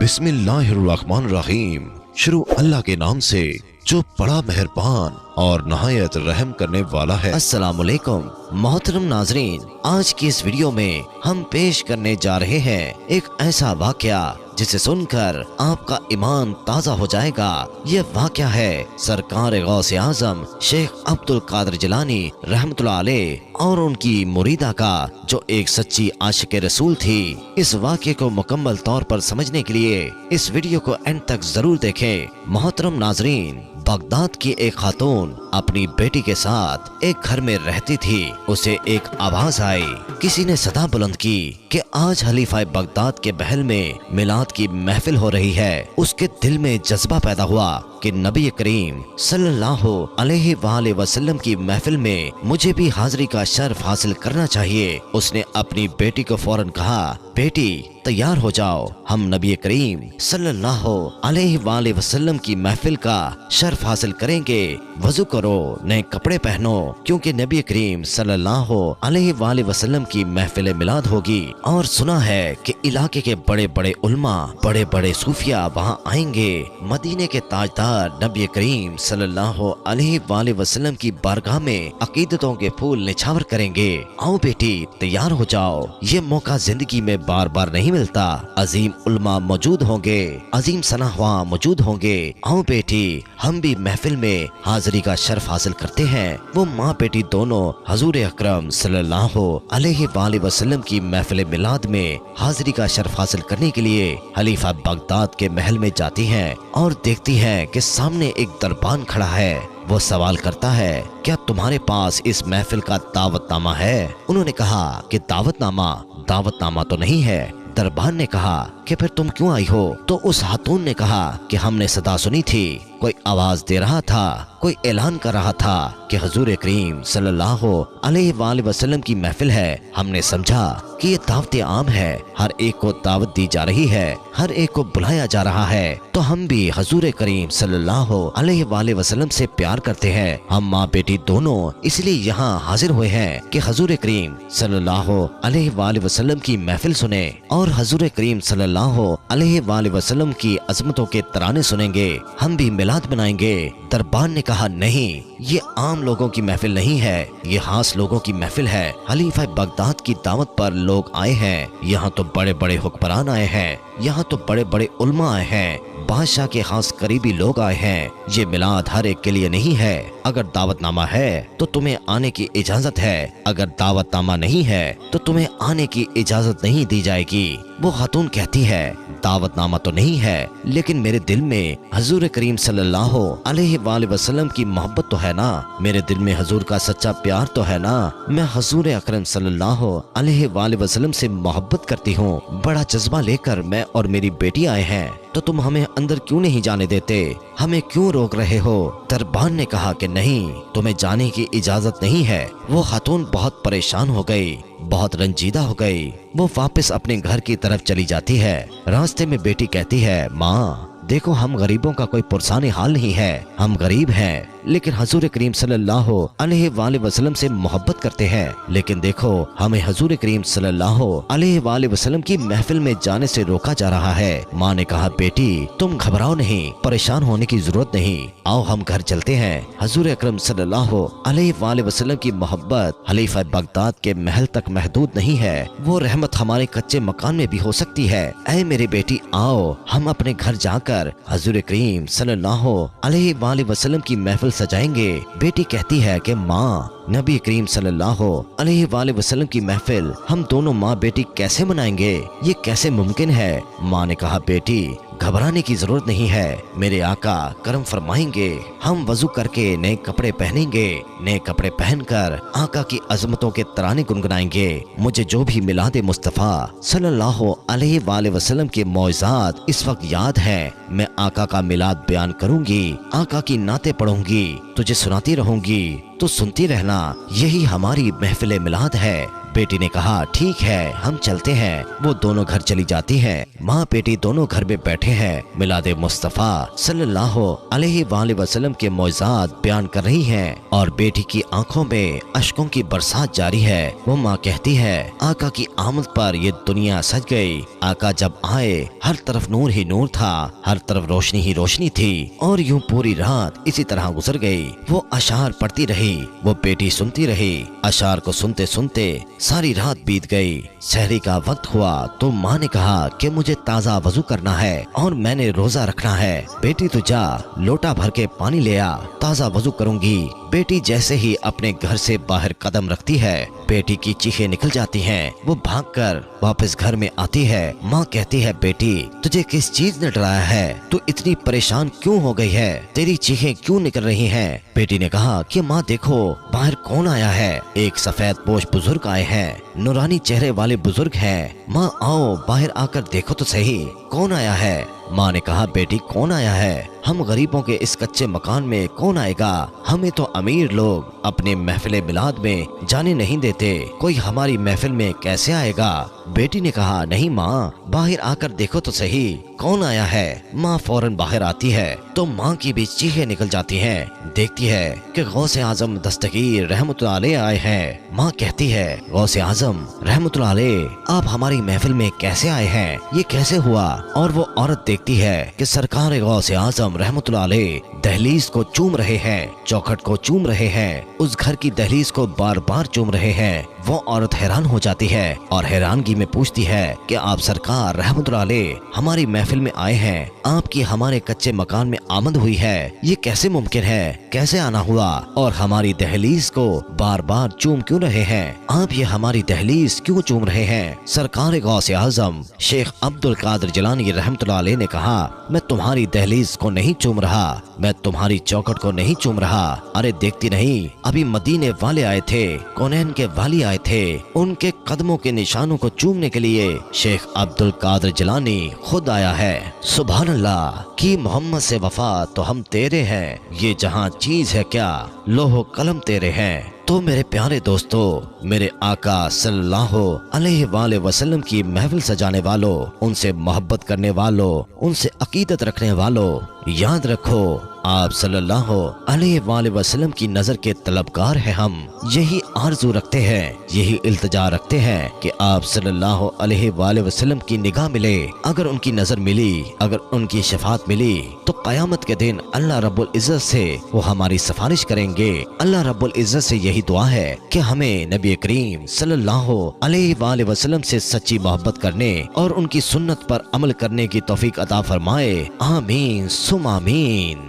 बिस्मिल्लाहिर्रहमानिर्रहीम। शुरू अल्लाह के नाम से जो बड़ा मेहरबान और नहायत रहम करने वाला है। अस्सलामुअलैकुम मोहतरम नाजरीन, आज की इस वीडियो में हम पेश करने जा रहे हैं एक ऐसा वाकया जिसे सुनकर आपका ईमान ताज़ा हो जाएगा। ये वाकया है सरकार गौसे आजम शेख अब्दुल कादिर जिलानी रहमतुल्लाह अलैह और उनकी मुरीदा का, जो एक सच्ची आशिक रसूल थी। इस वाकये को मुकम्मल तौर पर समझने के लिए इस वीडियो को एंड तक जरूर देखें। मोहतरम नाजरीन, बगदाद की एक खातून अपनी बेटी के साथ एक घर में रहती थी। उसे एक आवाज आई, किसी ने सदा बुलंद की कि आज खलीफा बगदाद के महल में मिलाद की महफिल हो रही है। उसके दिल में जज्बा पैदा हुआ कि नबी करीम सल्लल्लाहु अलैहि वसल्लम की महफिल में मुझे भी हाजिरी का शर्फ हासिल करना चाहिए। उसने अपनी बेटी को फौरन कहा, बेटी तैयार हो जाओ, हम नबी करीम सल्लल्लाहु अलैहि वसल्लम की महफिल का शर्फ हासिल करेंगे। वजू करो, नए कपड़े पहनो, क्योंकि नबी करीम सल्लल्लाहु अलैहि वसल्लम की महफिल मिलाद होगी। और सुना है कि इलाके के बड़े बड़े उल्मा, बड़े बड़े सूफिया वहाँ आएंगे। मदीने के ताजदार नबी करीम सल्लल्लाहु अलैहि वसल्लम की बारगाह में अकीदतों के फूल निछावर करेंगे। आओ बेटी तैयार हो जाओ, ये मौका जिंदगी में बार बार नहीं मिलता। अजीम उल्मा मौजूद होंगे, अजीम सनाहवा मौजूद होंगे। आओ बेटी, हम भी महफिल में हाजिरी का शर्फ हासिल करते हैं। वो माँ बेटी दोनों हजूर अकरम सल्लल्लाहु अलैहि वसल्लम की महफिल मिलाद में हाजिरी का शर्फ हासिल करने के लिए खलीफा बगदाद के महल में जाती हैं और देखती हैं कि सामने एक दरबान खड़ा है। वो सवाल करता है, क्या तुम्हारे पास इस महफिल का दावतनामा है? उन्होंने कहा कि दावतनामा तो नहीं है। दरबान ने कहा कि फिर तुम क्यों आई हो? तो उस खातून ने कहा कि हमने सदा सुनी थी, कोई आवाज दे रहा था, कोई ऐलान कर रहा था कि हजूर करीम सल्लल्लाहु अलैहि वसल्लम की महफिल है। हमने समझा कि ये दावत आम है, हर एक को दावत दी जा रही है, हर एक को बुलाया जा रहा है। तो हम भी हजूर करीम सल्लल्लाहु अलैहि वसल्लम से प्यार करते हैं। हम माँ बेटी दोनों इसलिए यहाँ हाजिर हुए हैं कि हजूर करीम सल्लल्लाहु अलैहि वसल्लम की महफिल सुने और हजूर करीम सल्लल्लाहु अलैहि वसल्लम की अजमतों के तराने सुनेंगे। हम भी मिलाद मनाएंगे। दरबान ने कहा, नहीं, ये आम लोगों की महफिल नहीं है, ये खास लोगों की महफिल है। खलीफा बगदाद की दावत पर लोग आए हैं। यहाँ तो बड़े बड़े हुक्मरान आए हैं, यहाँ तो बड़े बड़े उल्मा आए हैं, बादशाह के खास करीबी लोग आए हैं। ये मिलाद हर एक के लिए नहीं है। अगर दावतनामा है तो तुम्हें आने की इजाजत है, अगर दावतनामा नहीं है तो तुम्हें आने की इजाजत नहीं दी जाएगी। वो खातून कहती है, दावतनामा तो नहीं है, लेकिन मेरे दिल में हजूर करीम सल्लल्लाहु अलैहि वसल्लम की मोहब्बत तो है ना, मेरे दिल में हजूर का सच्चा प्यार तो है ना। मैं हजूर अकरम सल्लल्लाहु अलैहि वसल्लम से मोहब्बत करती हूँ। बड़ा जज्बा लेकर मैं और मेरी बेटी आए हैं, तो तुम हमें अंदर क्यों नहीं जाने देते? हमें क्यों रोक रहे हो? दरबान ने कहा कि नहीं, तुम्हें जाने की इजाजत नहीं है। वो खातून बहुत परेशान हो गई, बहुत रंजीदा हो गई। वो वापस अपने घर की तरफ चली जाती है। रास्ते में बेटी कहती है, माँ देखो, हम गरीबों का कोई पुरसानी हाल नहीं है, हम गरीब हैं, लेकिन हजूर करीम सल्लल्लाहु अलैहि वसल्लम से मोहब्बत करते हैं। लेकिन देखो, हमें हजूर करीम सल्लल्लाहु अलैहि वसल्लम की महफिल में जाने से रोका जा रहा है। माँ ने कहा, बेटी तुम घबराओ नहीं, परेशान होने की जरूरत नहीं, आओ हम घर चलते हैं। हजूर अकरम सल्लल्लाहु अलैहि वसल्लम की मोहब्बत खलीफा बगदाद के महल तक महदूद नहीं है, वो रहमत हमारे कच्चे मकान में भी हो सकती है। ऐ मेरी बेटी, आओ हम अपने घर जाकर हजूर करीम सल्लल्लाहु अलैहि वसल्लम की महफिल सजाएंगे। बेटी कहती है कि माँ, नबी करीम सल्लल्लाहु अलैहि वसल्लम की महफिल हम दोनों माँ बेटी कैसे मनाएंगे? ये कैसे मुमकिन है? माँ ने कहा, बेटी घबराने की जरूरत नहीं है, मेरे आका करम फरमाएंगे। हम वजू करके नए कपड़े पहनेंगे, नए कपड़े पहनकर आका की अजमतों के तराने गुनगुनाएंगे। मुझे जो भी मिलाद मुस्तफ़ा सल्लल्लाहु अलैहि वसल्लम के मौइज़ात इस वक्त याद है, मैं आका का मिलाद बयान करूंगी, आका की नाते पढ़ूंगी, तुझे सुनाती रहूंगी, तो सुनती रहना। यही हमारी महफिल मिलाद है। बेटी ने कहा ठीक है हम चलते हैं। वो दोनों घर चली जाती हैं। माँ बेटी दोनों घर में बैठे हैं। मिलादे मुस्तफा सल्लल्लाहु अलैहि वसल्लम के मौज़ात बयान कर रही हैं और बेटी की आंखों में अश्कों की बरसात जारी है। वो माँ कहती है आका की आमद पर ये दुनिया सज गई। आका जब आए हर तरफ नूर ही नूर था, हर तरफ रोशनी ही रोशनी थी और यूं पूरी रात इसी तरह गुजर गई। वो अशार पढ़ती रही, वो बेटी सुनती रही। अशार को सुनते सुनते सारी रात बीत गई। सहरी का वक्त हुआ तो माँ ने कहा कि मुझे ताज़ा वजू करना है और मैंने रोजा रखना है। बेटी तू जा लोटा भर के पानी ले आ, ताज़ा वजू करूंगी। बेटी जैसे ही अपने घर से बाहर कदम रखती है बेटी की चीखें निकल जाती हैं। वो भागकर वापस घर में आती है। माँ कहती है बेटी तुझे किस चीज ने डराया है, तू इतनी परेशान क्यों हो गई है, तेरी चीखें क्यों निकल रही हैं? बेटी ने कहा कि माँ देखो बाहर कौन आया है। एक सफेद पोश बुजुर्ग आए हैं, नूरानी चेहरे वाले बुजुर्ग हैं। माँ आओ बाहर आकर देखो तो सही कौन आया है। माँ ने कहा बेटी कौन आया है, हम गरीबों के इस कच्चे मकान में कौन आएगा, हमें तो अमीर लोग अपने महफिल मिलाद में जाने नहीं देते, कोई हमारी महफिल में कैसे आएगा। बेटी ने कहा नहीं माँ बाहर आकर देखो तो सही कौन आया है। माँ फौरन बाहर आती है तो माँ की भी चीखें निकल जाती हैं। देखती है कि गौसे आजम दस्तगीर रहमतुल्लाह अलैह आए हैं। माँ कहती है गौसे आजम रहमतुल्लाह अलैह आप हमारी महफिल में कैसे आए हैं, ये कैसे हुआ। और वो औरत देखती है कि सरकार गौसे आजम रहमतुल्लाह अलैह दहलीज को चूम रहे हैं, चौखट को चूम रहे हैं, उस घर की दहलीज को बार बार चूम रहे हैं। वो औरत हैरान हो जाती है और हैरानगी में पूछती है कि आप सरकार रहमतुल्लाह अलैह हमारी महफिल में आए हैं, आपकी हमारे कच्चे मकान में आमद हुई है, ये कैसे मुमकिन है, कैसे आना हुआ और हमारी दहलीज को बार बार चूम क्यों रहे हैं, आप ये हमारी दहलीज क्यों चूम रहे हैं। सरकार गौसे आजम शेख अब्दुल कादिर जिलानी रहमतुल्लाह अलैह ने कहा मैं तुम्हारी दहलीज को नहीं चूम रहा, मैं तुम्हारी चौखट को नहीं चूम रहा। अरे देखती नहीं अभी मदीने वाले आए थे, कौनैन के वाली आए थे, उनके कदमों के निशानों को चूमने के लिए शेख अब्दुल कादिर जिलानी खुद आया है। सुभान अल्लाह की मोहम्मद से वफा तो हम तेरे हैं, ये जहां चीज है क्या लोहो कलम तेरे हैं। तो मेरे प्यारे दोस्तों मेरे आका सल्लल्लाहु अलैहि वसल्लम की महफिल सजाने वालों, उनसे मोहब्बत करने वालों, उनसे अकीदत रखने वालों, याद रखो आप सल्लल्लाहु अलैहि वसल्लम की नजर के तलबगार हैं। हम यही आरजू रखते हैं, यही इल्तिजा रखते हैं कि आप सल्लल्लाहु अलैहि वसल्लम की निगाह मिले। अगर उनकी नजर मिली, अगर उनकी शफात मिली तो क़यामत के दिन अल्लाह रब्बुल इज़्ज़त से वो हमारी सिफारिश करेंगे। अल्लाह रब्बुल इज़्ज़त से यही दुआ है कि हमें नबी करीम सल्लल्लाहु अलैहि वसल्लम से सच्ची मोहब्बत करने और उनकी सुन्नत पर अमल करने की तौफीक अता फरमाए। आमीन सुम आमीन।